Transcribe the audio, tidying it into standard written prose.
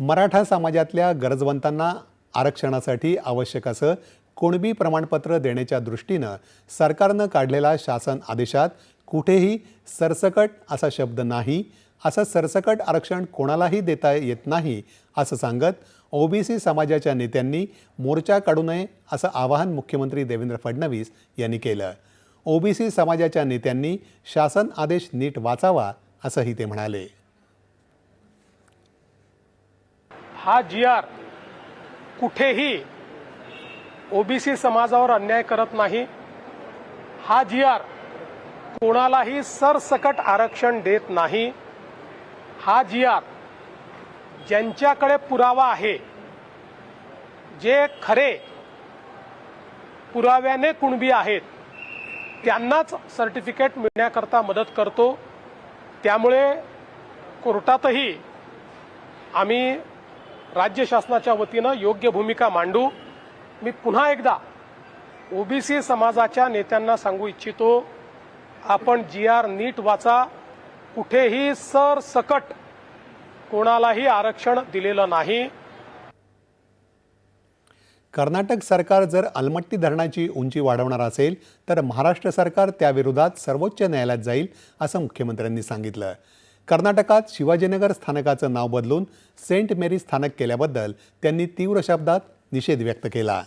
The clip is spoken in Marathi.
मराठा समाजातल्या गरजवंतांना आरक्षणासाठी आवश्यक असं कुणबी प्रमाणपत्र देण्याच्या दृष्टीनं सरकारनं काढलेला शासन आदेशात कुठेही सरसकट असा शब्द नाही. असं सरसकट आरक्षण कोणालाही देता येत नाही असं सांगत ओबीसी समाजाच्या नेत्यांनी मोर्चा काढू नये असं आवाहन मुख्यमंत्री देवेंद्र फडणवीस यांनी केलं. ओबीसी समाजाच्या नेत्यांनी शासन आदेश नीट वाचावा असंही ते म्हणाले. हा जी.आर. कुठेही ओबीसी समाजावर अन्याय करत नाही. हा जी.आर. कोणालाही सरसकट आरक्षण देत नाही. हा जी.आर. ज्यांच्याकडे पुरावा आहे, जे खरे पुराव्याने कुणबी आहेत, त्यांनाच सर्टिफिकेट मिळण्याकरता मदत करतो. त्यामुळे कोर्टातही आम्ही राज्य शासनाच्या वतीनं योग्य भूमिका मांडू. मी पुन्हा एकदा ओबीसी समाजाच्या नेत्यांना सांगू इच्छितो, आपण जी.आर. नीट वाचा. कुठेही सरसकट कोणालाही आरक्षण दिलेलं नाही. कर्नाटक सरकार जर अलमट्टी धरणाची उंची वाढवणार असेल तर महाराष्ट्र सरकार त्याविरोधात सर्वोच्च न्यायालयात जाईल असं मुख्यमंत्र्यांनी सांगितलं. कर्नाटकात शिवाजीनगर स्थानकाचं नाव बदलून सेंट मेरी स्थानक केल्याबद्दल त्यांनी तीव्र शब्दात निषेध व्यक्त केला.